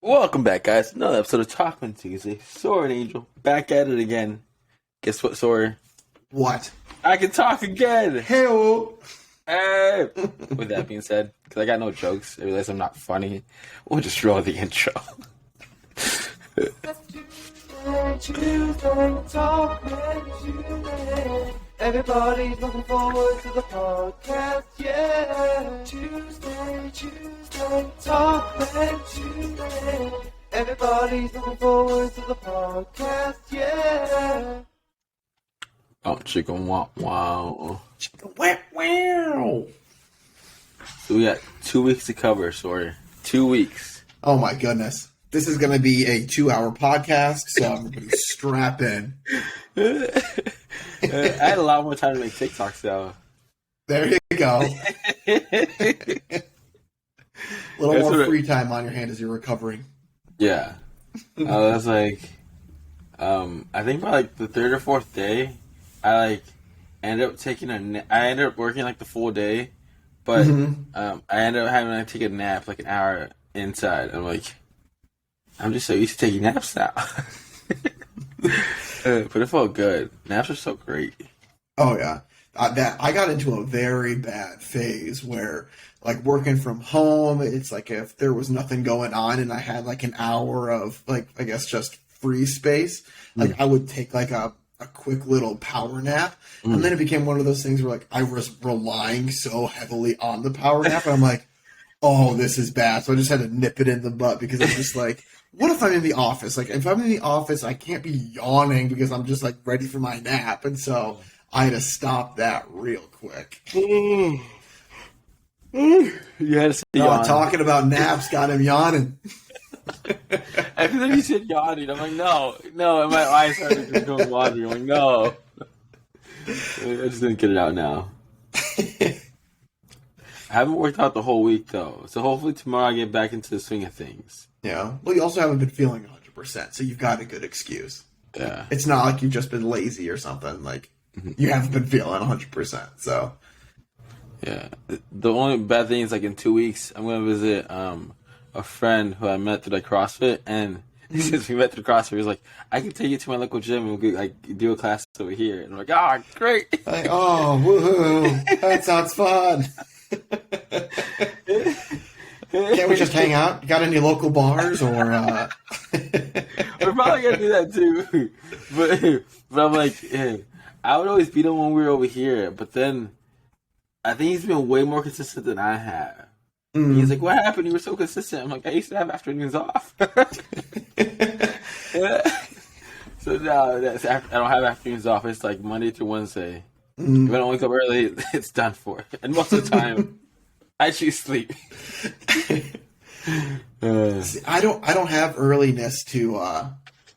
Welcome back, guys. Another episode of Talkmen Tuesday. Sword Angel, back at it again. Guess what, Sword? What? I can talk again! Hey-o. Hey! With that being said, because I got no jokes, I realize I'm not funny, we'll just roll the intro. Everybody's looking forward to the podcast, yeah. Tuesday, Talkmen Tuesday. Everybody's looking forward to the podcast, yeah. Oh, chicken wow wow. Wow, wow. So we got 2 weeks to cover, Sword. 2 weeks. Oh my goodness. This is going to be a 2-hour podcast, so everybody strap in. I had a lot more time to make TikToks, though. There you go. A little more free time on your hand as you're recovering. Yeah. I was like, I think by like the third or fourth day, I ended up taking I ended up working like the full day, but I ended up having to take a nap like an hour inside. I'm like, I'm just so used to taking naps now. But it felt good. Naps are so great. Oh yeah, I got into a very bad phase where, like, working from home, it's like if there was nothing going on and I had like an hour of, like, I guess just free space, like I would take like a quick little power nap, and then it became one of those things where like I was relying so heavily on the power nap, and I'm like, oh, this is bad. So I just had to nip it in the butt because I'm just like, what if I'm in the office? Like, if I'm in the office, I can't be yawning because I'm just like ready for my nap. And so I had to stop that real quick. You had to say yawn. Talking about naps got him yawning. I feel like you said yawning. I'm like, no, and my eyes started just going watery. I'm like, no. I just didn't get it out now. I haven't worked out the whole week, though. So hopefully tomorrow I get back into the swing of things. Yeah. Well, you also haven't been feeling 100%, so you've got a good excuse. Yeah. It's not like you've just been lazy or something. Like, you haven't been feeling 100%, so. Yeah. The only bad thing is, like, in 2 weeks, I'm going to visit a friend who I met through, like, CrossFit. And since we met through CrossFit, he was like, I can take you to my local gym and we'll, like, do a class over here. And I'm like, oh, great. Like, oh, woohoo. That sounds fun. Can't we just hang out? You got any local bars or? We're probably gonna do that too, but I'm like, I would always beat him when we were over here. But then, I think he's been way more consistent than I have. He's like, "What happened? You were so consistent." I'm like, "I used to have afternoons off." So now I don't have afternoons off. It's like Monday through Wednesday. If I don't wake up early, it's done for. And most of the time, I choose sleep. See, I don't have earliness to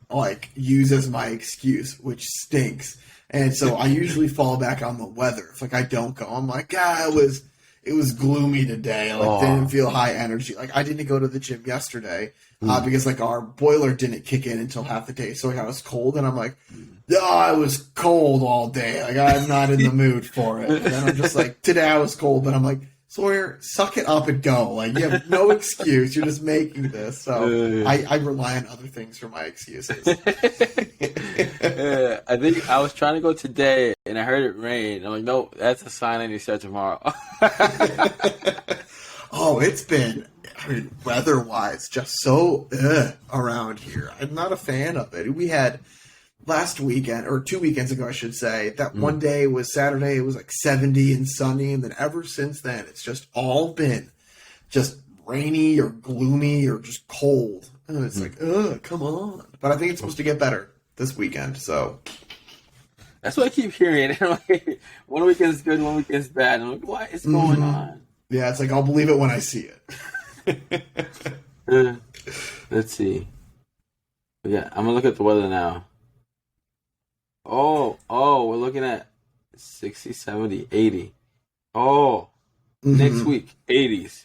like use as my excuse, which stinks. And so I usually fall back on the weather. If like I don't go, I'm like, it was gloomy today. Like didn't feel high energy. Like I didn't go to the gym yesterday because like our boiler didn't kick in until half the day. So like I was cold, and I'm like, I was cold all day. Like I'm not in the mood for it. And then I'm just like, today I was cold, but I'm like, Sawyer, suck it up and go. Like, you have no excuse. You're just making this. So I rely on other things for my excuses. I think I was trying to go today, and I heard it rain. I'm like, nope, that's a sign I need to start tomorrow. Oh, it's been, I mean, weather-wise, just so around here. I'm not a fan of it. We had last weekend, or 2 weekends ago, I should say, that one day was Saturday, it was like 70 and sunny, and then ever since then, it's just all been just rainy or gloomy or just cold. And it's like, come on. But I think it's supposed to get better this weekend, so. That's what I keep hearing. I'm like, one weekend's good, one weekend's bad. I'm like, what is going on? Yeah, it's like, I'll believe it when I see it. Let's see. Yeah, I'm going to look at the weather now. Oh, we're looking at 60, 70, 80. Next week, 80s.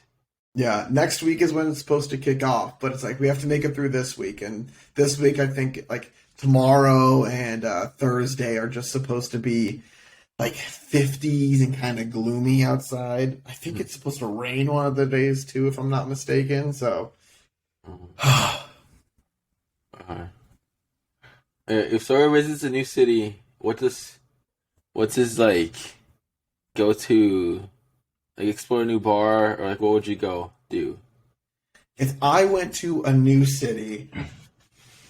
Yeah, next week is when it's supposed to kick off, but it's like we have to make it through this week. And this week, I think, like, tomorrow and Thursday are just supposed to be, like, 50s and kind of gloomy outside. I think it's supposed to rain one of the days, too, if I'm not mistaken, so if Sawyer visits a new city, what's his like go to like explore a new bar or like what would you go do? If I went to a new city,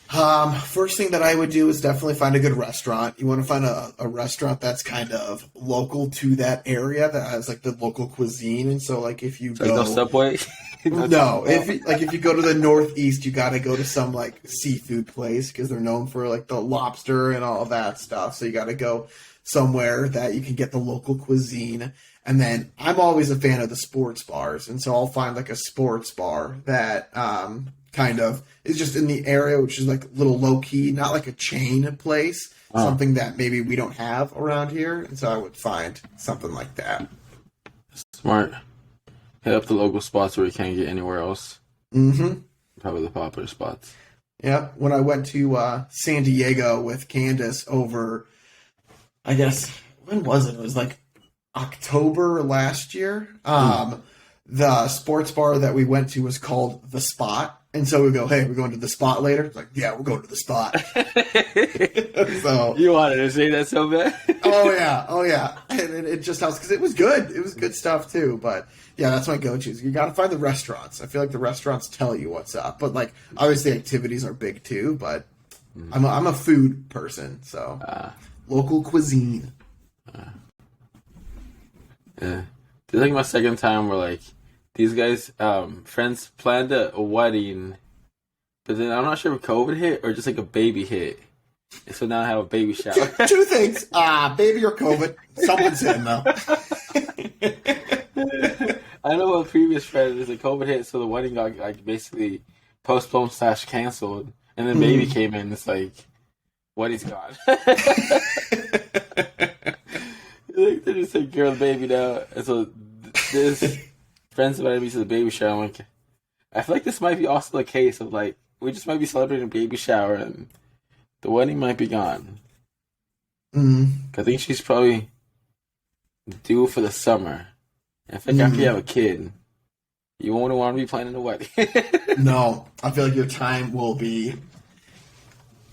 first thing that I would do is definitely find a good restaurant. You want to find a restaurant that's kind of local to that area that has like the local cuisine. And so like if you Like no Subway? no, if you go to the Northeast, you got to go to some like seafood place because they're known for like the lobster and all that stuff. So you got to go somewhere that you can get the local cuisine. And then I'm always a fan of the sports bars, and so I'll find like a sports bar that kind of is just in the area, which is like a little low key, not like a chain place, something that maybe we don't have around here. And so I would find something like that. Smart. Hit up the local spots where you can't get anywhere else. Mm-hmm. Probably the popular spots. Yeah. When I went to San Diego with Candace over, I guess, when was it? It was like October last year. The sports bar that we went to was called The Spot. And so we go, hey, we're going to The Spot later? It's like, yeah, we're going to The Spot. So you wanted to say that so bad? Oh, yeah. And it just helps because it was good. It was good stuff, too. But, yeah, that's my go-tos. You got to find the restaurants. I feel like the restaurants tell you what's up. But, like, obviously activities are big, too. But I'm a food person, so local cuisine. Yeah. This is like my second time where like these guys, friends planned a wedding, but then I'm not sure if COVID hit or just like a baby hit. And so now I have a baby shower. Two things. Baby or COVID. Something's in though. I know a previous friend is a COVID hit, so the wedding got like basically postponed / canceled. And then baby came in, it's like wedding's gone. Like, they're just taking care of the baby now. And so this friends invited me to the baby shower. I'm like, I feel like this might be also the case of like we just might be celebrating a baby shower and the wedding might be gone. I think she's probably due for the summer. And I think after you have a kid, you won't want to be planning a wedding. No, I feel like your time will be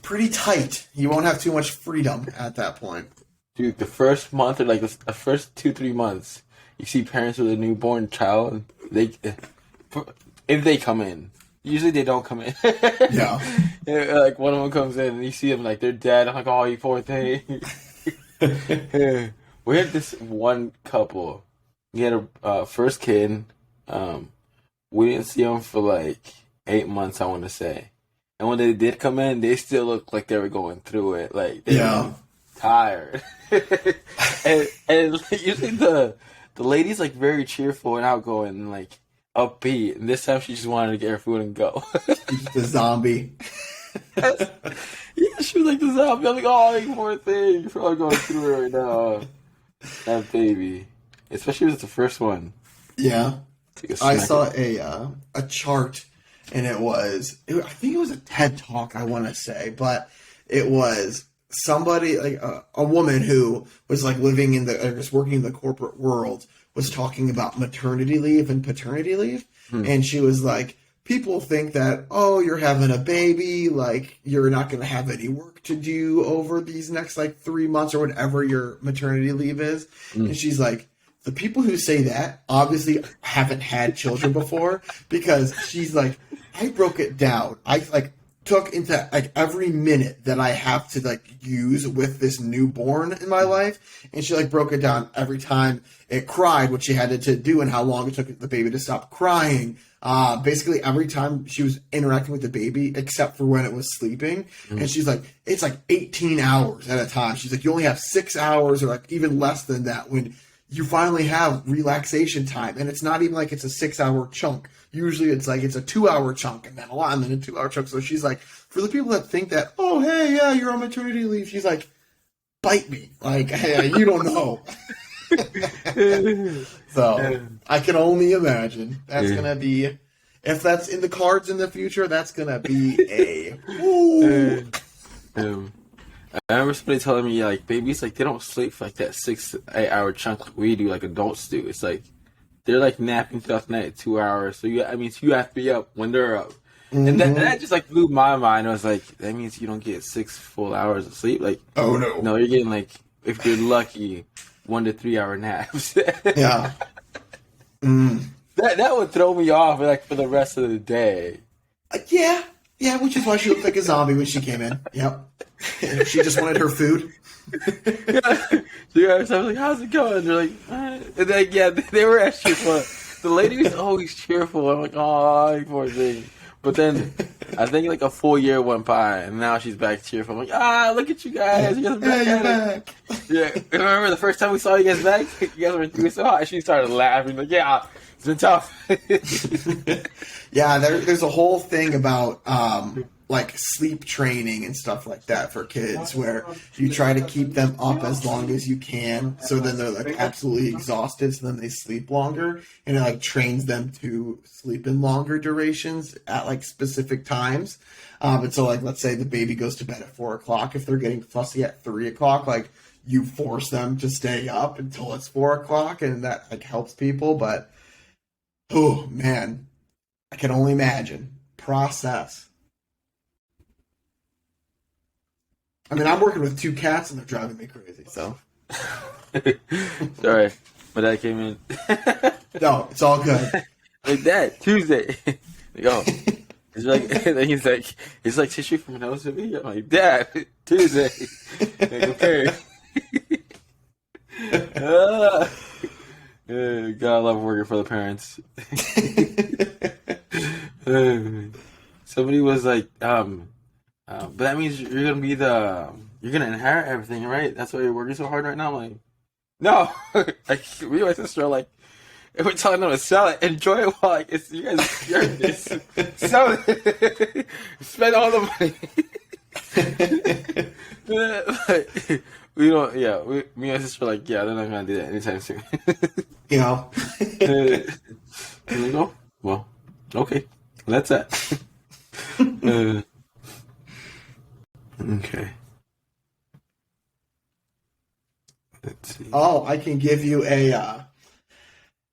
pretty tight. You won't have too much freedom at that point. Dude, the first month or like the first 2-3 months, you see parents with a newborn child. If they come in, usually they don't come in. Yeah. Like one of them comes in and you see them like they're dead. I'm like, oh, you poor thing. We had this one couple. He had a first kid. We didn't see them for like 8 months, I want to say. And when they did come in, they still looked like they were going through it. Like they were tired. and usually the lady's like very cheerful and outgoing and like upbeat. And this time she just wanted to get her food and go. She's the zombie. Yeah, she was like the zombie. I'm like, oh, you poor thing. You're probably going through it right now. That baby. Especially if it's the first one. Yeah. I saw a chart, and I think it was a TED Talk, I want to say, but it was somebody, like a woman who was like living in working in the corporate world, was talking about maternity leave and paternity leave. And she was like, people think that, oh, you're having a baby, like you're not going to have any work to do over these next like 3 months or whatever your maternity leave is. And she's like, the people who say that obviously haven't had children before, because she's like, I broke it down. I like took into like every minute that I have to like use with this newborn in my life, and she like broke it down every time it cried, what she had to do, and how long it took the baby to stop crying. Basically every time she was interacting with the baby, except for when it was sleeping. And she's like, it's like 18 hours at a time. She's like, you only have 6 hours or like even less than that when you finally have relaxation time. And it's not even like it's a 6 hour chunk. Usually it's like it's a 2 hour chunk and then a 2 hour chunk. So she's like, for the people that think that, oh, hey, yeah, you're on maternity leave, she's like, bite me. Like, hey, you don't know. So I can only imagine that's going to be, if that's in the cards in the future, that's going to be a I remember somebody telling me, like, babies, like, they don't sleep for, like, that 6-8 hour chunk like we do, like adults do. It's like, they're, like, napping throughout the night 2 hours. So, you have to be up when they're up. And that just like blew my mind. I was like, that means you don't get 6 full hours of sleep. Like, Oh no. no, you're getting like, if you're lucky, 1 to 3 hour naps. Yeah. That would throw me off like for the rest of the day. Yeah. Yeah, which is why she looked like a zombie when she came in. Yep. She just wanted her food. So I was like, how's it going? They're like, and then, yeah, they were actually fun. The lady was always cheerful. I'm like, oh, poor thing. But then I think like a full year went by, and now she's back cheerful. I'm like, look at you guys. You guys are back. You're back. Yeah, remember the first time we saw you guys back? You guys were doing so hot. She started laughing. Like, yeah, it's been tough. Yeah, there's a whole thing about like sleep training and stuff like that for kids, where you try to keep them up as long as you can, so then they're like absolutely exhausted, so then they sleep longer, and it like trains them to sleep in longer durations at like specific times. And so like, let's say the baby goes to bed at 4 o'clock. If they're getting fussy at 3 o'clock, like you force them to stay up until it's 4 o'clock, and that like helps people. But oh man, I can only imagine. Process. I mean, I'm working with 2 cats and they're driving me crazy, so. Sorry, my dad came in. No, it's all good. Like, Dad, Tuesday. Like, oh. He's like, then he's like, it's like tissue from an nose to me. I'm like, Dad, Tuesday. Like, okay. God, I love working for the parents. Somebody was like, but that means you're gonna be you're gonna inherit everything, right? That's why you're working so hard right now. I'm like, no. Like, me and my sister are like, if we're telling them to sell it, enjoy it while like it's you guys earn this. Sell it. Spend all the money. Like, we don't. Yeah, me and my sister are like, yeah, they're not gonna do that anytime soon. You know. And we go, well, okay, that's that. Okay. Let's see. Oh, I can give you a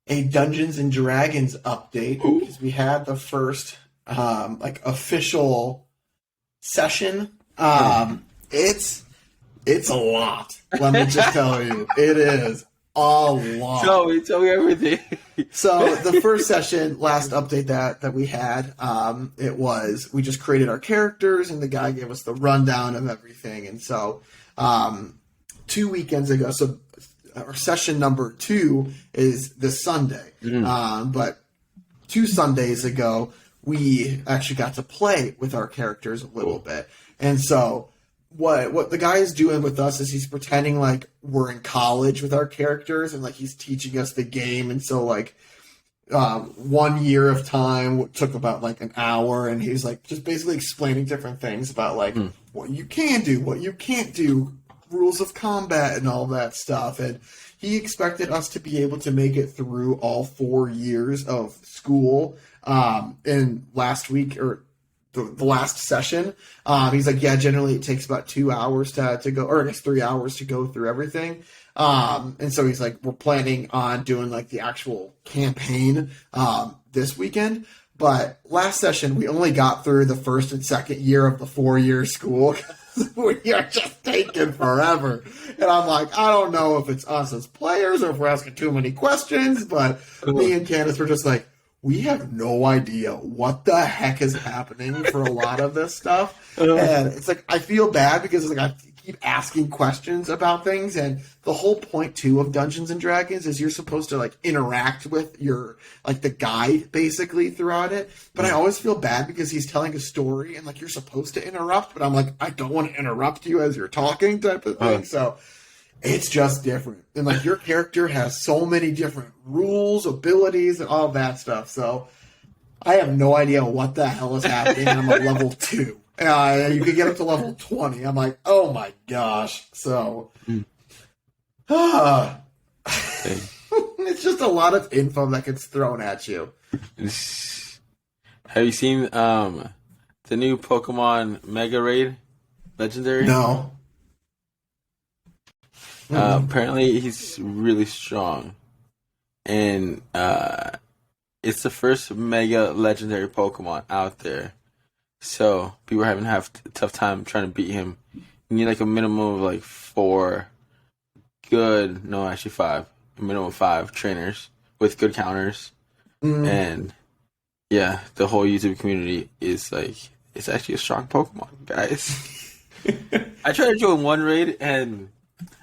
Dungeons and Dragons update, because we had the first like official session. It's a lot. Let me just tell you, it is a lot. Tell me everything. So the first session, last update that we had, it was, we just created our characters and the guy gave us the rundown of everything. And so 2 weekends ago, so our session number 2 is this Sunday. But 2 Sundays ago, we actually got to play with our characters a little bit. And so what the guy is doing with us is he's pretending like we're in college with our characters, and like he's teaching us the game. And so like 1 year of time took about like an hour, and he's like just basically explaining different things about like what you can do, what you can't do, rules of combat and all that stuff. And he expected us to be able to make it through all 4 years of school. And last week, or the last session, he's like, yeah, generally it takes about 2 hours to go, or I guess 3 hours to go through everything. And so he's like, we're planning on doing like the actual campaign this weekend. But last session, we only got through the first and second year of the 4-year school. We are just taking forever. And I'm like, I don't know if it's us as players or if we're asking too many questions, but me and Candace were just like, we have no idea what the heck is happening for a lot of this stuff. And it's like, I feel bad because it's like I keep asking questions about things, and the whole point too of Dungeons and Dragons is you're supposed to like interact with your like the guide basically throughout it. But I always feel bad because he's telling a story and like you're supposed to interrupt, but I'm like, I don't want to interrupt you as you're talking type of thing. So it's just different. And like your character has so many different rules, abilities, and all that stuff. So I have no idea what the hell is happening. I'm at level 2. You can get up to level 20. I'm like, oh my gosh. So it's just a lot of info that gets thrown at you. Have you seen the new Pokemon Mega Raid Legendary? No. Apparently he's really strong, and it's the first Mega Legendary Pokemon out there. so people are having to have a tough time trying to beat him. You need like a minimum of like five, a minimum of 5 trainers with good counters, and yeah, the whole YouTube community is like, it's actually a strong Pokemon, guys. I tried to join one raid, and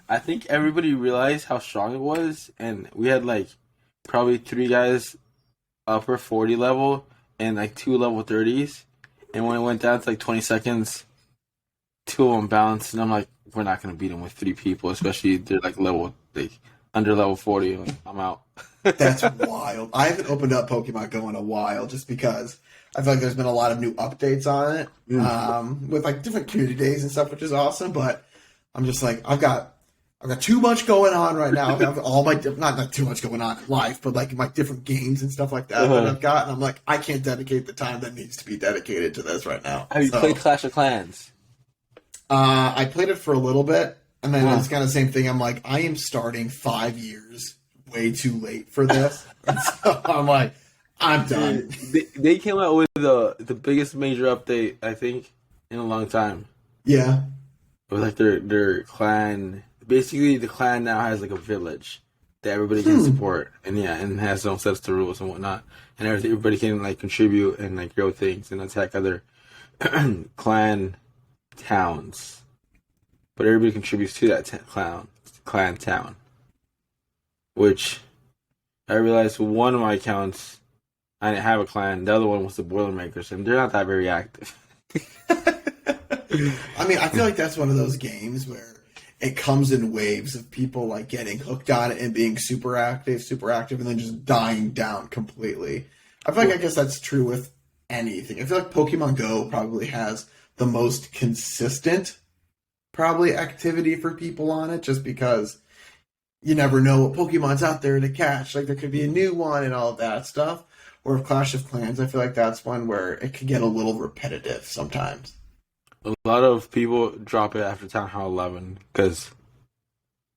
I think everybody realized how strong it was, and we had like probably 3 guys upper 40 level and like 2 level 30s, and when it went down to like 20 seconds, 2 of them bounced, and I'm like, we're not gonna beat them with 3 people, especially they're like under level 40. Like, I'm out. That's wild. I haven't opened up Pokemon Go in a while just because I feel like there's been a lot of new updates on it with like different community days and stuff, which is awesome. But I'm just like, I've got too much going on right now. I've all my not too much going on in life, but like my different games and stuff like that that I've got, and I'm like, I can't dedicate the time that needs to be dedicated to this right now. Have you played Clash of Clans? I played it for a little bit, and then it's kind of the same thing. I'm like, I am starting 5 years way too late for this. So I'm like, I'm done. They came out with the biggest major update, I think, in a long time. Yeah. It was like their clan. Basically, the clan now has like a village that everybody can support, and and has its own sets of rules and whatnot. And everybody can like contribute and like grow things and attack other clan towns. But everybody contributes to that clan town. Which I realized one of my accounts, I didn't have a clan. The other one was the Boilermakers, and they're not that very active. I mean, I feel like that's one of those games where it comes in waves of people like getting hooked on it and being super active, and then just dying down completely. I feel like I guess that's true with anything. I feel like Pokemon Go probably has the most consistent activity for people on it, just because you never know what Pokemon's out there to catch. Like, there could be a new one and all of that stuff. Or with Clash of Clans, I feel like that's one where it could get a little repetitive sometimes. A lot of people drop it after Town Hall 11 because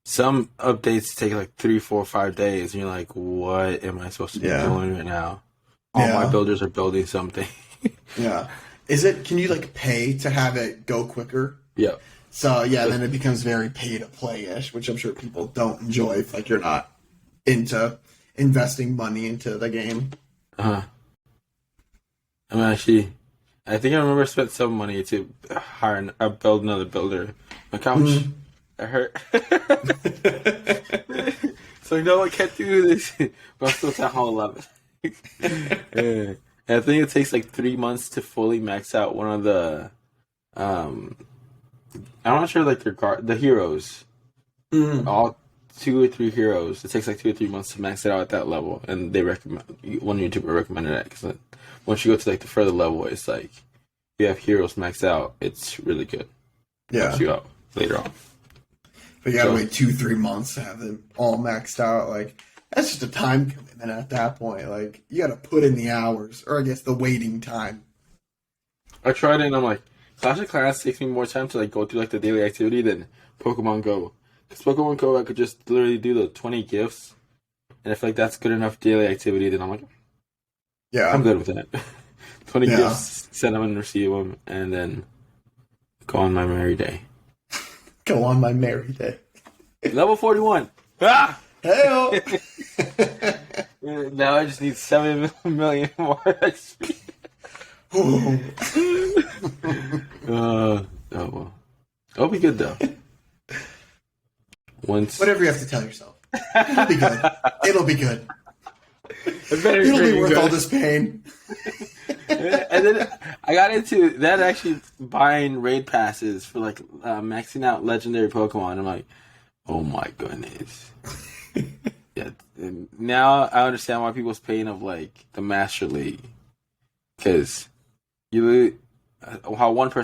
some updates take like 3, 4, 5 days, and you're like, what am I supposed to be doing right now? All my builders are building something. Yeah. Can you like pay to have it go quicker? Yeah. So, then it becomes very pay-to-play-ish, which I'm sure people don't enjoy if, like, you're not into investing money into the game. I think I remember I spent some money to build another builder. My couch, it hurt. So, I can't do this. But I'm still Town Hall 11. And I think it takes, like, 3 months to fully max out one of the... I'm not sure, like, the heroes. All 2 or 3 heroes. It takes, like, 2 or 3 months to max it out at that level. And one YouTuber recommended that. Because once you go to, like, the further level, it's, like, if you have heroes maxed out, it's really good. Yeah. Helps you out later on. But you gotta wait 2-3 months to have them all maxed out. Like, that's just a time commitment at that point. Like, you gotta put in the hours. Or, I guess, the waiting time. I tried it, and I'm like, Clash of Clans takes me more time to like go through like the daily activity than Pokemon Go. Because Pokemon Go, I could just literally do the 20 gifts, and if like that's good enough daily activity, then I'm like, yeah, I'm good with that. 20 gifts, send them and receive them, and then go on my merry day. Go on my merry day. Level 41. Ah! Hey-o! Now I just need 7 million more XP. Oh well. It'll be good though. Whatever you have to tell yourself. It'll be good. It'll be good. It'll be worth all this pain. And then I got into that actually buying raid passes for like maxing out legendary Pokemon. I'm like, oh my goodness. Yeah. And now I understand why people's pain of like the Master League, because how one of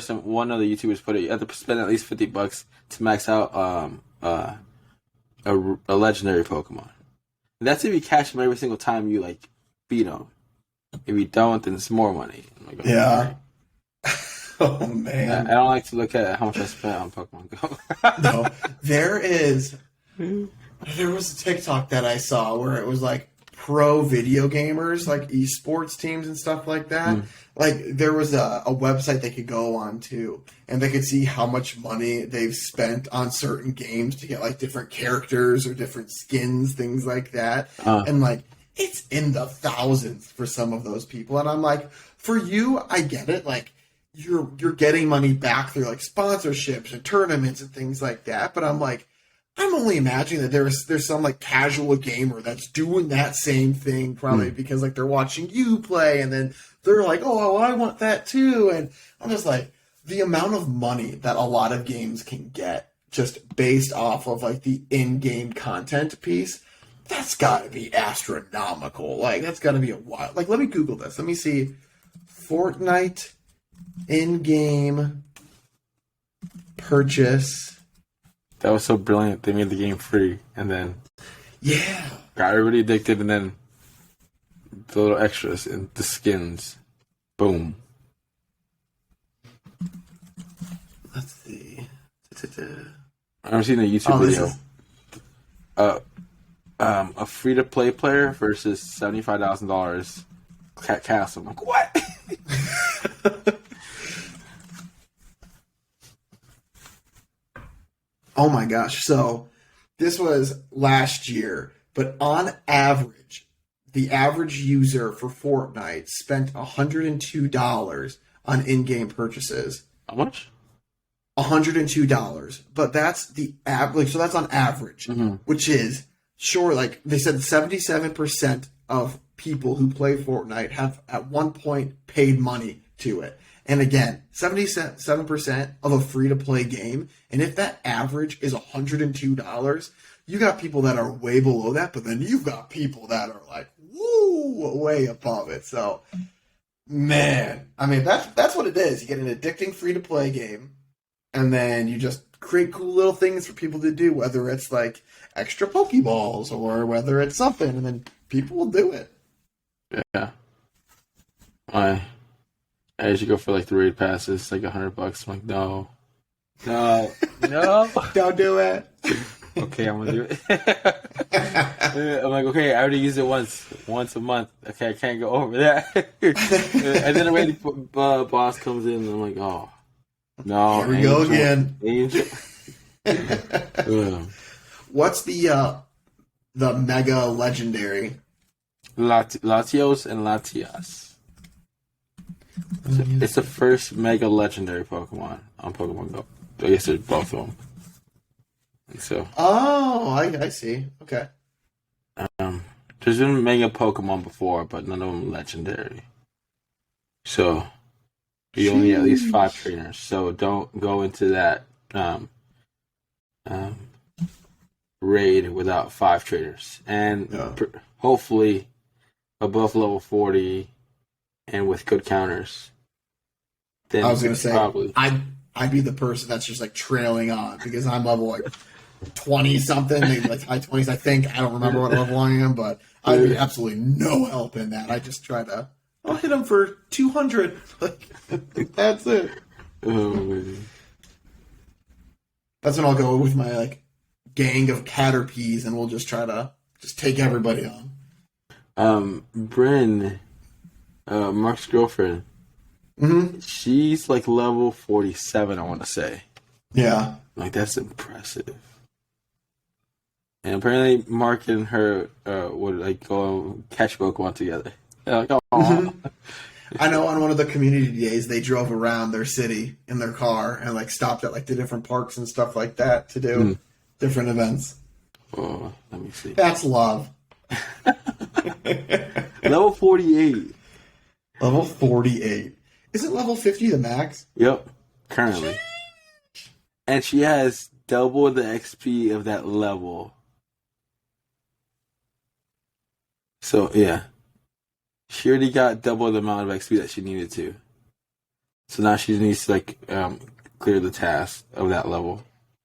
the YouTubers put it, you have to spend at least $50 to max out a legendary Pokemon. And that's if you catch them every single time you like beat them. If you don't, then it's more money. Like, yeah. Oh man. I don't like to look at how much I spent on Pokemon Go. No, there was a TikTok that I saw where it was like pro video gamers, like esports teams and stuff like that. Like there was a website they could go on to, and they could see how much money they've spent on certain games to get like different characters or different skins, things like that. And like it's in the thousands for some of those people. And I'm like, for you, I get it. Like you're getting money back through like sponsorships and tournaments and things like that. But I'm like, I'm only imagining that there's some like casual gamer that's doing that same thing probably because like they're watching you play and then they're like, oh, well, I want that too. And I'm just like, the amount of money that a lot of games can get just based off of like the in-game content piece, that's got to be astronomical. Like that's got to be a wild. Like let me Google this. Let me see Fortnite in-game purchase. That was so brilliant. They made the game free and then got everybody addicted, and then the little extras and the skins. Boom. Let's see. I've seen a YouTube video. A free-to-play player versus $75,000 Cat Castle. I'm like, what? Oh my gosh. So this was last year, but on average, the average user for Fortnite spent $102 on in-game purchases. How much? $102. But that's the average. So that's on average, which is sure. Like they said, 77% of people who play Fortnite have at one point paid money to it. And again, 77% of a free-to-play game. And if that average is $102, you got people that are way below that, but then you've got people that are like, woo, way above it. So, man, I mean, that's what it is. You get an addicting free-to-play game, and then you just create cool little things for people to do, whether it's like extra Pokeballs or whether it's something, and then people will do it. Yeah. I usually go for like the raid passes, like $100. I'm like, no, Don't do it. Okay, I'm gonna do it. I'm like, okay, I already used it once a month. Okay, I can't go over that. And then the raid boss comes in, and I'm like, oh no, here we go again. Angel. What's the mega legendary? Latios and Latias. It's the first mega legendary Pokemon on Pokemon Go. I guess there's both of them. So. Oh, I see. Okay. There's been mega Pokemon before, but none of them legendary. So you only need at least 5 trainers. So don't go into that raid without 5 trainers, and hopefully above level 40 and with good counters. Then I was gonna say probably. I'd be the person that's just like trailing on because I'm level like 20 something, maybe like high 20s. I think I don't remember what level I am, but I'd be absolutely no help in that. I just try to. I'll hit him for 200. That's it. That's when I'll go with my like gang of Caterpies, and we'll just try to just take everybody on. Bryn, Mark's girlfriend. She's like level 47, I want to say. Yeah. Like, that's impressive. And apparently Mark and her would like go catch Pokemon together. Like, I know on one of the community days they drove around their city in their car and like stopped at like the different parks and stuff like that to do different events. Oh, let me see. That's love. Level 48. Level 48. Isn't level 50 the max? Yep, currently. And she has double the XP of that level. So, yeah. She already got double the amount of XP that she needed to. So now she needs to, like, clear the task of that level.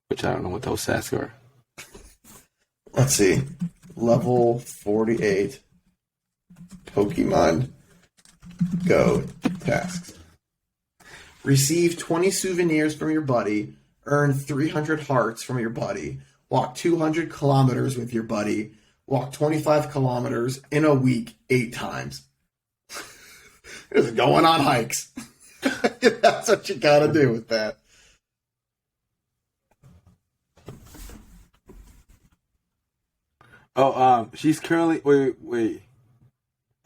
Which I don't know what those tasks are. Let's see. Level 48. Pokemon Go tasks. Receive 20 souvenirs from your buddy. Earn 300 hearts from your buddy. Walk 200 kilometers with your buddy. walk 25 kilometers in a week 8 times. Just going on hikes. That's what you gotta do with that. Oh, she's currently wait.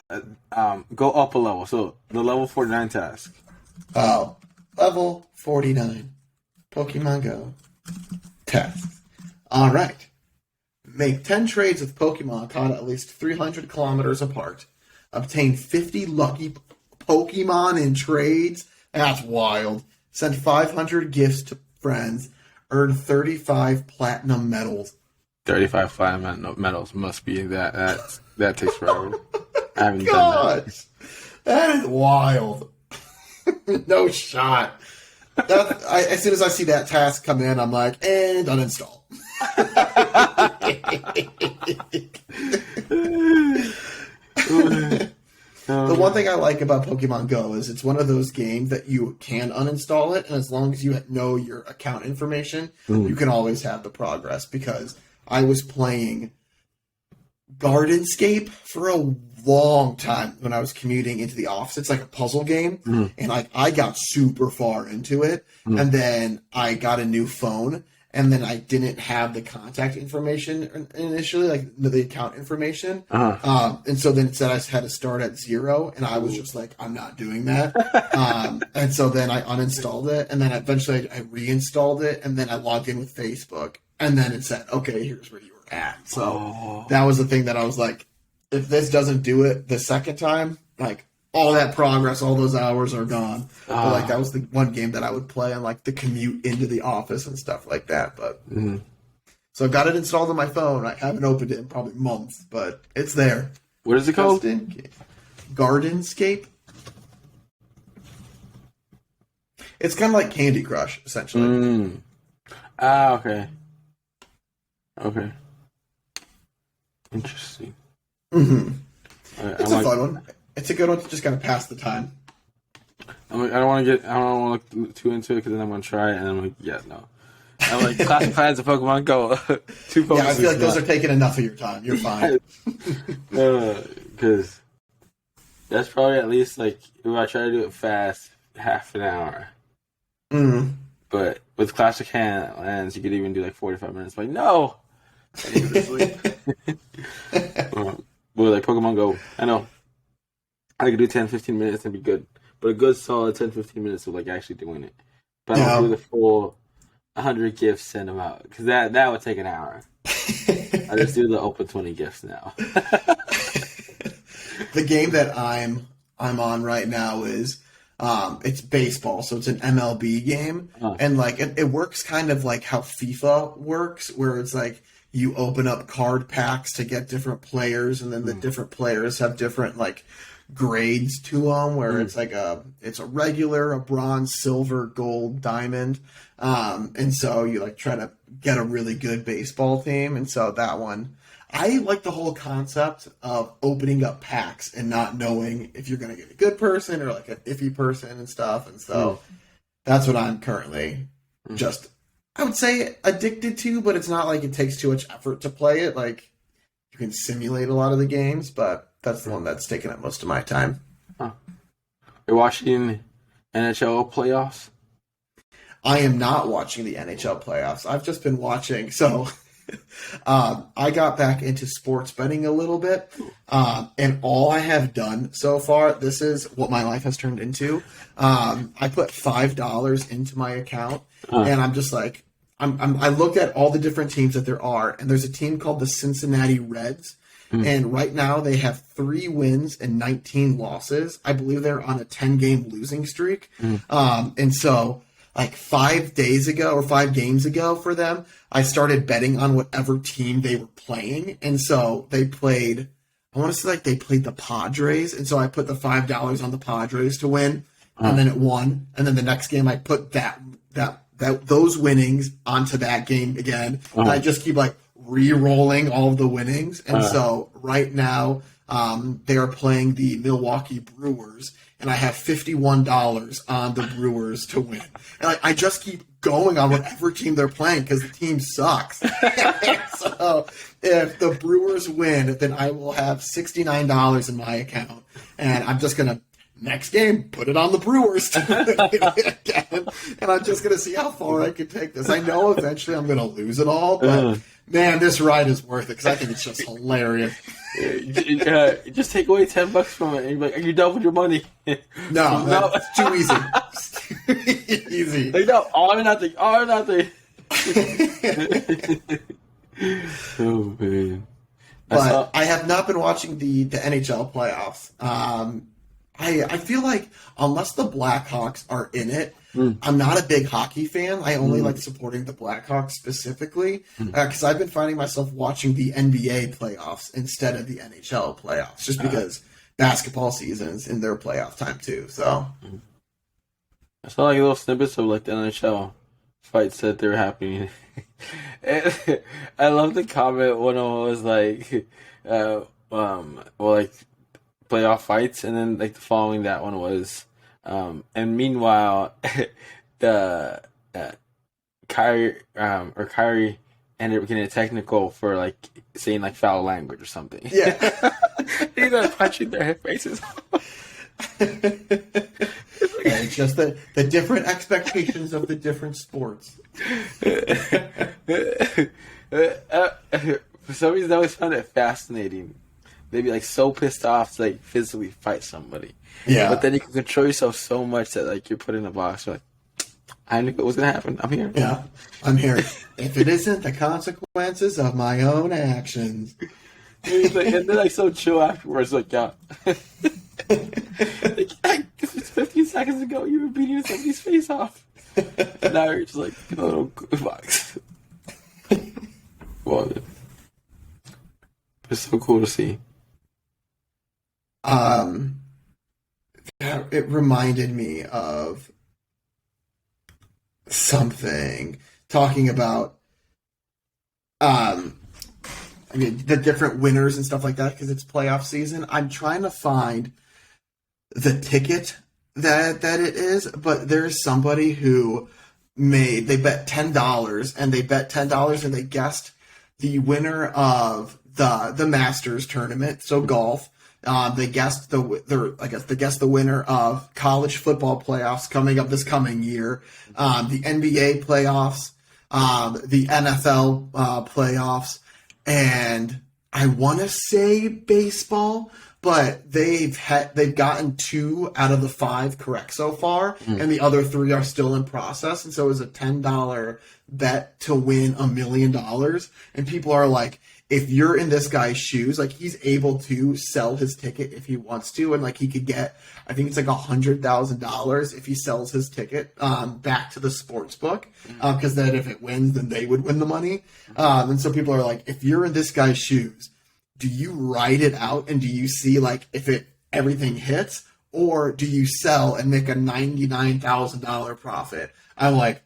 Go up a level. So the level 49 task. Oh, level 49. Pokemon Go. Tasks. All right. Make 10 trades with Pokemon caught at least 300 kilometers apart. Obtain 50 lucky Pokemon in trades. That's wild. Send 500 gifts to friends. Earn 35 platinum medals. 35 platinum medals must be that takes forever. I haven't done Gosh, that is wild. No shot. As soon as I see that task come in, I'm like, and uninstall. The one thing I like about Pokemon Go is it's one of those games that you can uninstall it, and as long as you know your account information, you can always have the progress. Because I was playing Gardenscape for a long time when I was commuting into the office. It's like a puzzle game, and I got super far into it, and then I got a new phone, and then I didn't have the contact information initially, like the account information, and so then it said I had to start at 0, and I was just like, I'm not doing that, and so then I uninstalled it, and then eventually I reinstalled it, and then I logged in with Facebook, and then it said, okay, here's where you were at. So that was the thing that I was like, if this doesn't do it the second time, like all that progress, all those hours are gone. But like that was the one game that I would play on like the commute into the office and stuff like that. But so I got it installed on my phone. I haven't opened it in probably months, but it's there. What is it called? Gardenscape. It's kind of like Candy Crush, essentially. Okay. Okay. Interesting. It's a fun one. It's a good one to just kind of pass the time. I don't want to look too into it because then I'm going to try it and I'm like, yeah, no. I'm like, classifieds of Pokemon Go. 2 Pokemon. Yeah, I feel like those are taking enough of your time. You're fine. Because that's probably at least like, if I try to do it fast, half an hour. But with classic hands, you could even do like 45 minutes. Like, no! I need to sleep. But like Pokemon Go, I know I could do 10-15 minutes and be good. But a good solid 10-15 minutes of like actually doing it. But I don't do the full 100 gifts, send them out. Because that would take an hour. I just do the open 20 gifts now. The game that I'm on right now is it's baseball, so it's an MLB game. And like it works kind of like how FIFA works, where it's like you open up card packs to get different players, and then the different players have different like grades to them, where it's like it's a regular, a bronze, silver, gold, diamond, and so you like try to get a really good baseball team. And so that one, I like the whole concept of opening up packs and not knowing if you're going to get a good person or like an iffy person and stuff. And so that's what I'm currently just, I would say, addicted to, but it's not like it takes too much effort to play it. Like you can simulate a lot of the games, but that's the one that's taking up most of my time. You're watching NHL playoffs? I am not watching the NHL playoffs. I've just been watching. So I got back into sports betting a little bit. And all I have done so far, this is what my life has turned into. I put $5 into my account, and I'm just like, I looked at all the different teams that there are, and there's a team called the Cincinnati Reds. And right now they have 3 wins and 19 losses. I believe they're on a 10-game losing streak. And so like 5 days ago or 5 games ago for them, I started betting on whatever team they were playing. And so they played, I want to say like they played the Padres. And so I put the $5 on the Padres to win, and then it won. And then the next game I put those winnings onto that game again. And I just keep like re-rolling all of the winnings. And so right now they are playing the Milwaukee Brewers, and I have $51 on the Brewers to win. And like, I just keep going on whatever team they're playing because the team sucks. So if the Brewers win, then I will have $69 in my account, and I'm just gonna next game put it on the Brewers to win again, and I'm just gonna see how far I can take this. I know eventually I'm gonna lose it all, but man, this ride is worth it because I think it's just hilarious. Just take away $10 from it, and you're like, "Are you done with your money?" No, that's too easy. It's too easy. Like, no, all or nothing. All or nothing. Oh man! But I have not been watching the NHL playoffs. I feel like unless the Blackhawks are in it, I'm not a big hockey fan. I only like supporting the Blackhawks specifically because I've been finding myself watching the NBA playoffs instead of the NHL playoffs, just because basketball season is in their playoff time too. So I saw like little snippets of like the NHL fights that they were happening. And I love the comment one of them was like, well, like playoff fights, and then like the following that one was, and meanwhile, the Kyrie ended up getting a technical for like saying like foul language or something. yeah. He's like punching their faces. It's just the different expectations of the different sports. For some reason, I always found it fascinating. They'd be like so pissed off to like physically fight somebody. Yeah. But then you can control yourself so much that like you're put in a box. You're like, I knew it was gonna happen. I'm here. Yeah, I'm here. If it isn't the consequences of my own actions. And they're like so chill afterwards. Like, yeah. Like, this was 15 seconds ago. You were beating somebody's face off. Now you're just like in a little box. Well, it's so cool to see. It reminded me of something talking about I mean the different winners and stuff like that because it's playoff season. I'm trying to find the ticket that it is, but there's somebody who they bet $10 and they guessed the winner of the Masters tournament, so golf. They guessed the winner of college football playoffs coming up this coming year, the NBA playoffs, the NFL playoffs, and I want to say baseball, but they've gotten 2 out of the 5 correct so far, and the other 3 are still in process. And so it was a $10 bet to win $1 million, and people are like, if you're in this guy's shoes, like he's able to sell his ticket if he wants to, and like he could get, I think it's like $100,000 if he sells his ticket back to the sports book, because then if it wins, then they would win the money. And so people are like, if you're in this guy's shoes, do you write it out and do you see like if everything hits, or do you sell and make a $99,000 profit? I'm like,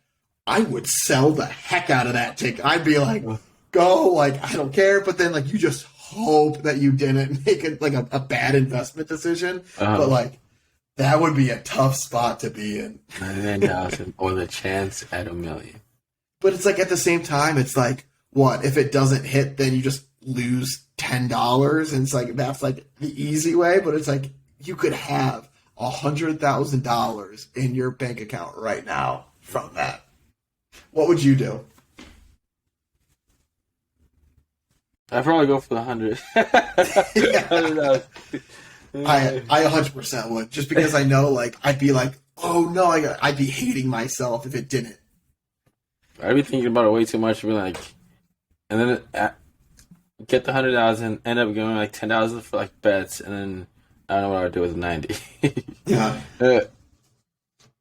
I would sell the heck out of that ticket. I'd be like, go, like, I don't care. But then, like, you just hope that you didn't make it, like, a bad investment decision. But, like, that would be a tough spot to be in. 99,000 or the chance at $1 million. But it's, like, at the same time, it's like, what? If it doesn't hit, then you just lose $10. And it's, like, that's, like, the easy way. But it's, like, you could have $100,000 in your bank account right now from that. What would you do? I'd probably go for the 100. I 100% would, just because I know, like, I'd be like, oh no, I'd be hating myself if it didn't. I'd be thinking about it way too much. Be like, and then get the 100,000, end up going like 10,000 for like bets, and then I don't know what I would do with the 90. Yeah.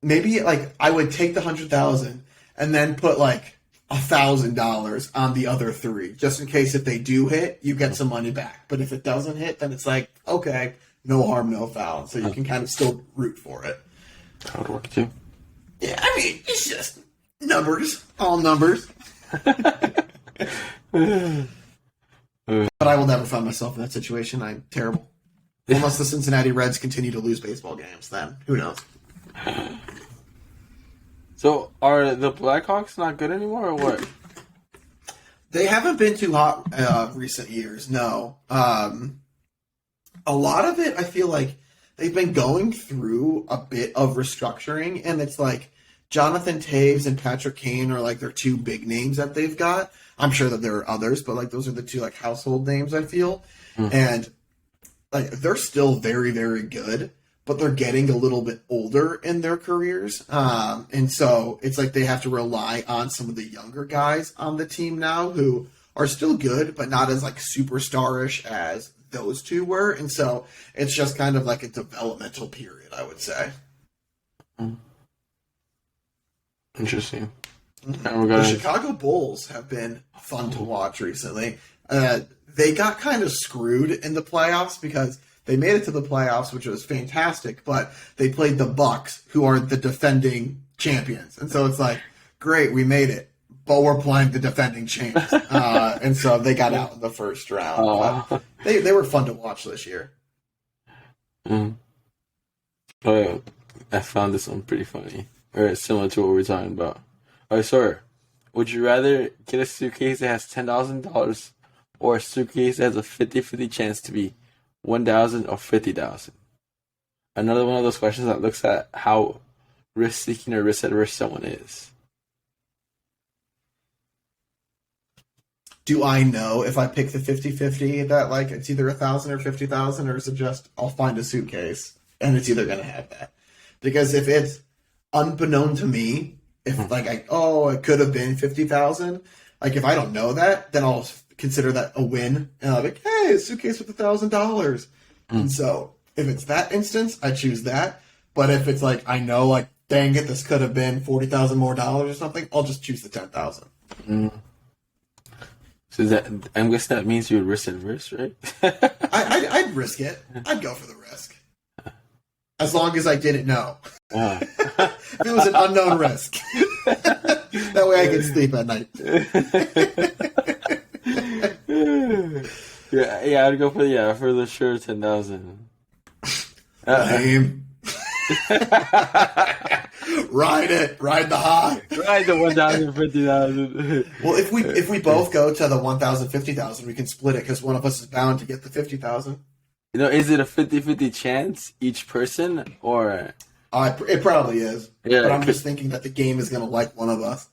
Maybe like I would take the 100,000 and then put like $1,000 on the other 3, just in case if they do hit, you get some money back. But if it doesn't hit, then it's like, okay, no harm, no foul. So you can kind of still root for it. That would work too. Yeah, I mean, it's just numbers, all numbers. But I will never find myself in that situation. I'm terrible. Unless the Cincinnati Reds continue to lose baseball games, then who knows? So are the Blackhawks not good anymore, or what? They haven't been too hot recent years, no. A lot of it, I feel like they've been going through a bit of restructuring, and it's like Jonathan Taves and Patrick Kane are like their two big names that they've got. I'm sure that there are others, but like those are the two like household names, I feel. And like they're still very, very good, but they're getting a little bit older in their careers. And so it's like they have to rely on some of the younger guys on the team now who are still good, but not as like superstarish as those two were. And so it's just kind of like a developmental period, I would say. Interesting. The Chicago Bulls have been fun to watch recently. They got kind of screwed in the playoffs because they made it to the playoffs, which was fantastic, but they played the Bucks, who are the defending champions. And so it's like, great, we made it, but we're playing the defending champs. And so they got out in the first round. But they were fun to watch this year. Oh, yeah. I found this one pretty funny. Or similar to what we were talking about. All right, sir. Would you rather get a suitcase that has $10,000 or a suitcase that has a 50-50 chance to be $1,000 or $50,000? Another one of those questions that looks at how risk-seeking or risk-averse someone is. Do I know if I pick the 50-50 that like it's either 1,000 or 50,000, or is it just I'll find a suitcase and it's either going to have that? Because if it's unbeknown to me, if like it could have been 50,000, like if I don't know that, then I'll consider that a win, and I'll be like, hey, a suitcase with $1,000. And so if it's that instance, I choose that. But if it's like I know, like dang it, this could have been $40,000 more or something, I'll just choose the 10,000. So that I'm guessing that means you would risk adverse, right? I'd risk it. I'd go for the risk. As long as I didn't know. If it was an unknown risk. That way I could sleep at night. yeah, I'd go for the sure 10,000. Ride it. Ride the high. Ride the 1,000, 50,000. Well, if we both go to the 1,000, 50,000, we can split it because one of us is bound to get the 50,000. You know, is it a 50-50 chance each person, or? It probably is. Yeah, but I'm just thinking that the game is going to like one of us.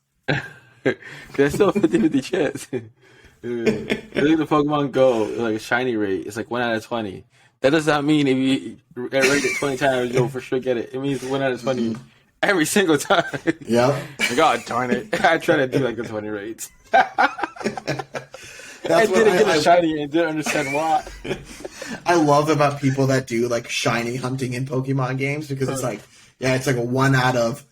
There's still a 50-50 chance. I think the Pokemon Go, like a shiny rate, it's like 1 out of 20. That does not mean if you rate it 20 times, you'll for sure get it. It means 1 out of 20 every single time. Yeah. Like, oh, darn it. I try to do like the 20 rates. I didn't get a shiny and didn't understand why. I love about people that do like shiny hunting in Pokemon games because it's like, it's like a 1 out of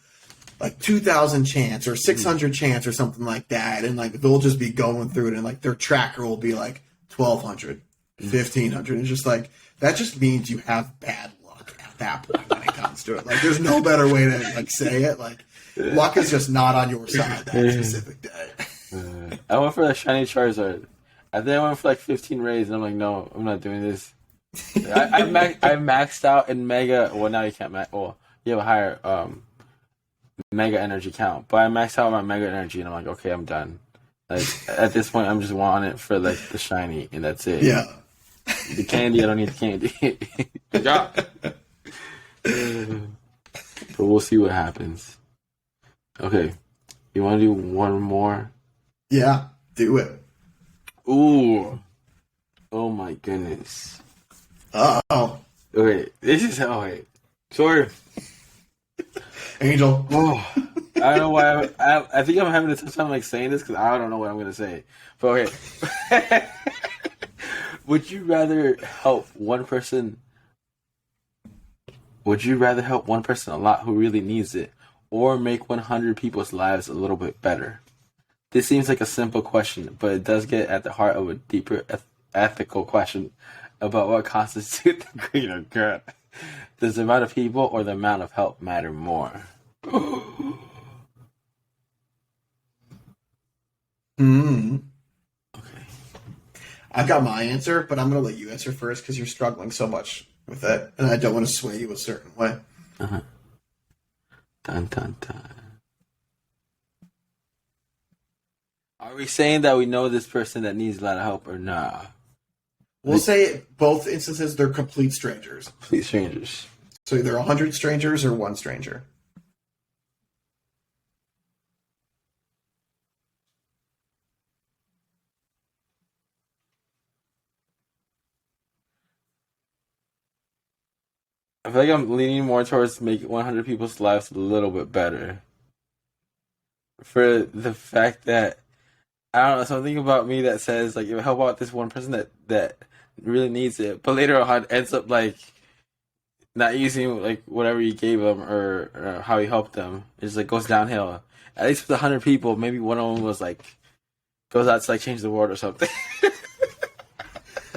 like 2,000 chance or 600 chance or something like that. And like they'll just be going through it and like their tracker will be like 1,200, 1,500. It's just like, that just means you have bad luck at that point when it comes to it. Like there's no better way to like say it. Like luck is just not on your side that specific day. I went for that shiny Charizard. I think I went for like 15 rays, and I'm like, no, I'm not doing this. I maxed out in Mega. Well, now you can't max. Well, you have a higher Mega Energy count, but I maxed out my Mega Energy, and I'm like, okay, I'm done. Like at this point, I'm just wanting it for like the shiny, and that's it. Yeah. The candy, I don't need the candy. Yeah. But we'll see what happens. Okay, you want to do one more? Yeah, do it. Ooh. Oh my goodness. Uh-oh. Okay, this is how Sorry. Angel. Oh, I don't know why. I think I'm having a tough time like saying this because I don't know what I'm going to say. But okay. Would you rather help one person a lot who really needs it, or make 100 people's lives a little bit better? This seems like a simple question, but it does get at the heart of a deeper ethical question about what constitutes the greater good. Does the amount of people or the amount of help matter more? Okay. I've got my answer, but I'm going to let you answer first because you're struggling so much with it, and I don't want to sway you a certain way. Uh-huh. Dun, dun, dun. Are we saying that we know this person that needs a lot of help or nah? We'll say both instances they're complete strangers. Complete strangers. So either 100 strangers or one stranger. I feel like I'm leaning more towards making 100 people's lives a little bit better. For the fact that, I don't know, something about me that says, like, help out this one person that really needs it, but later on ends up, like, not using, like, whatever you gave them or how you helped them. It just, like, goes downhill. At least with 100 people, maybe one of them was, like, goes out to, like, change the world or something.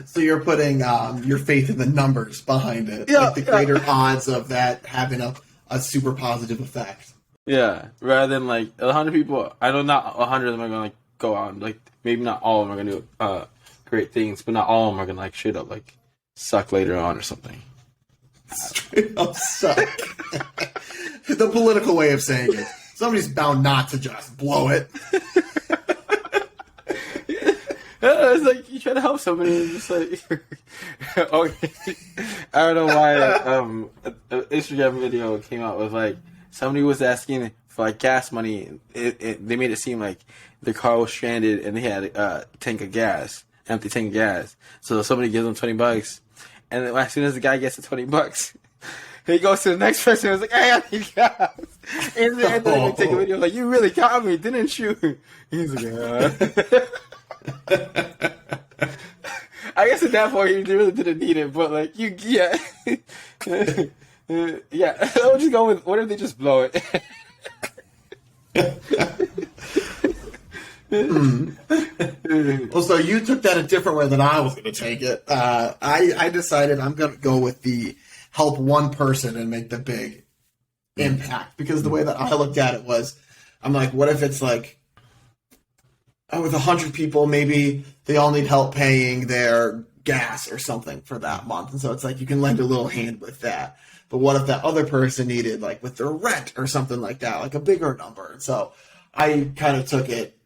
So you're putting your faith in the numbers behind it. Yeah, like the greater odds of that having a super positive effect. Yeah, rather than, like, 100 people, I know not 100 of them are going to, like, go on, like, maybe not all of them are going to do great things, but not all of them are going to, like, straight up, like, suck later on or something. Straight up suck. The political way of saying it. Somebody's bound not to just blow it. Yeah, it's like you try to help somebody and just like okay. I don't know why an Instagram video came out with like somebody was asking for like gas money. They made it seem like their car was stranded and they had a tank of gas, empty tank of gas. So somebody gives them $20, and then as soon as the guy gets the $20, he goes to the next person and was like, "Hey, I need gas." And then they take a video like, "You really got me, didn't you?" He's like, I guess at that point you really didn't need it, but like yeah. Yeah, I would just go with, what if they just blow it? Well, so you took that a different way than I was going to take it. I decided I'm going to go with the help one person and make the big impact, because the way that I looked at it was, I'm like, what if it's like, with 100 people, maybe they all need help paying their gas or something for that month. And so it's like you can lend a little hand with that. But what if that other person needed, like, with their rent or something like that, like a bigger number? And so I kind of took it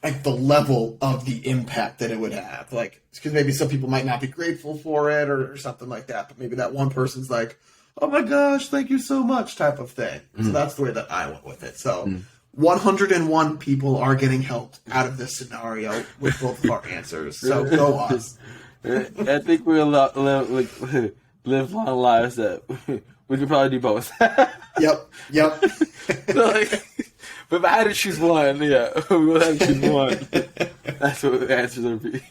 like the level of the impact that it would have. Like, because maybe some people might not be grateful for it or something like that. But maybe that one person's like, oh my gosh, thank you so much type of thing. So that's the way that I went with it. So 101 people are getting helped out of this scenario with both of our answers. So go us. I think we'll live long lives that we could probably do both. Yep. So, like, but if I had to choose one, yeah, we would have to choose one. That's what the answers would be.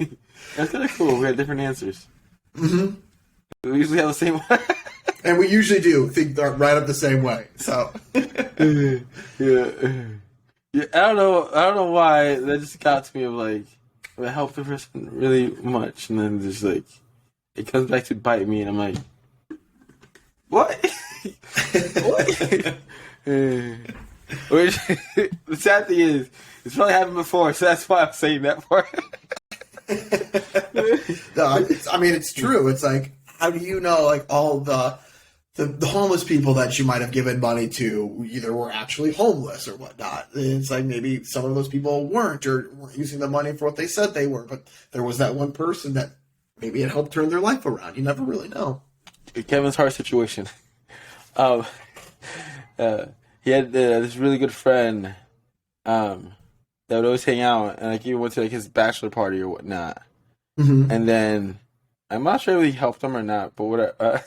That's kind of cool. We had different answers. Mm-hmm. We usually have the same one. And we usually do think right up the same way. So yeah. I don't know why that just got to me of like, I helped the person really much, and then just like it comes back to bite me, and I'm like, what? What? Which, the sad thing is, it's probably happened before, so that's why I'm saying that part. No, it's true. It's like, how do you know, like, all the homeless people that you might have given money to either were actually homeless or whatnot? And it's like maybe some of those people weren't using the money for what they said they were, but there was that one person that maybe it helped turn their life around. You never really know. Kevin's Hart situation. He had this really good friend that would always hang out, and like even went to like his bachelor party or whatnot. Mm-hmm. And then I'm not sure if he helped him or not, but whatever.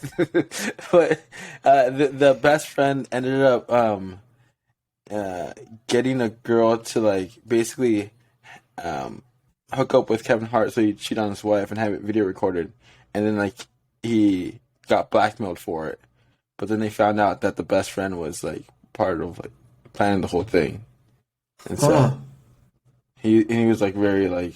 But the best friend ended up getting a girl to like basically hook up with Kevin Hart so he'd cheat on his wife and have it video recorded, and then like he got blackmailed for it. But then they found out that the best friend was like part of like planning the whole thing, and so he was like very like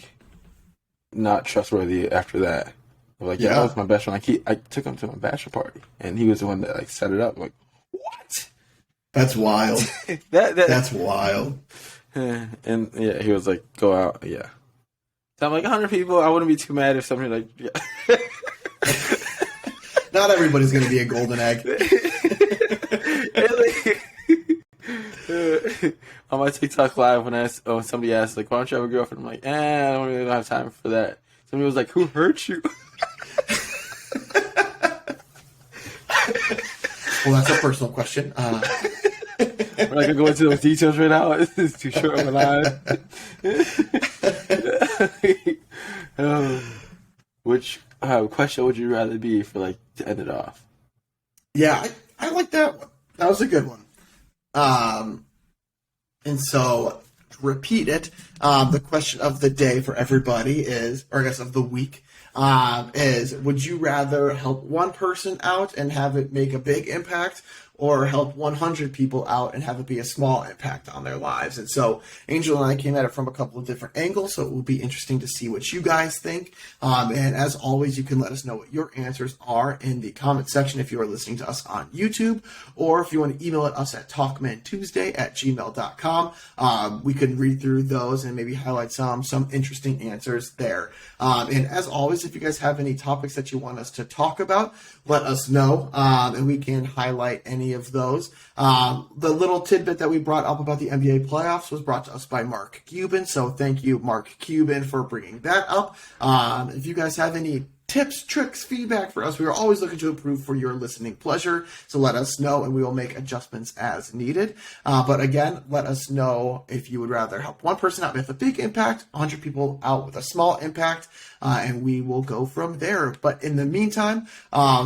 not trustworthy after that. Like, yeah, that was my best friend. Like, I took him to my bachelor party, and he was the one that like set it up. I'm like, what? That's wild. That's wild. And yeah, he was like, go out. Yeah. So I'm like 100 people. I wouldn't be too mad if somebody like. Yeah. Not everybody's going to be a golden egg. On my TikTok live, when somebody asked like, "Why don't you have a girlfriend?" I'm like, I don't really have time for that. Somebody was like, "Who hurt you?" Well, that's a personal question. We're not gonna go into those details right now. It's too short of a live. Which question would you rather be for like to end it off? Yeah, I like that one. That was a good one. And so to repeat it, the question of the day for everybody is, or I guess of the week, is would you rather help one person out and have it make a big impact, or help 100 people out and have it be a small impact on their lives? And so Angel and I came at it from a couple of different angles, so it will be interesting to see what you guys think. And as always, you can let us know what your answers are in the comment section if you are listening to us on YouTube, or if you want to email us at talkmentuesday@gmail.com. We could read through those and maybe highlight some interesting answers there. And as always, if you guys have any topics that you want us to talk about, let us know, and we can highlight any of those. The little tidbit that we brought up about the NBA playoffs was brought to us by Mark Cuban, so thank you, Mark Cuban, for bringing that up. If you guys have any tips, tricks, feedback for us, we are always looking to improve for your listening pleasure, so let us know and we will make adjustments as needed. But again, let us know if you would rather help one person out with a big impact, 100 people out with a small impact, and we will go from there. But in the meantime,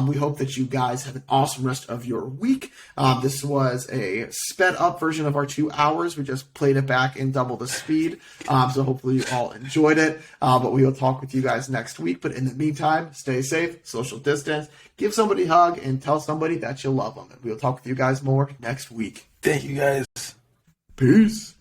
we hope that you guys have an awesome rest of your week. This was a sped up version of our 2 hours. We just played it back in double the speed. So hopefully you all enjoyed it. But we will talk with you guys next week. But in the meantime, stay safe, social distance, give somebody a hug, and tell somebody that you love them. And we will talk with you guys more next week. Thank you guys. Peace.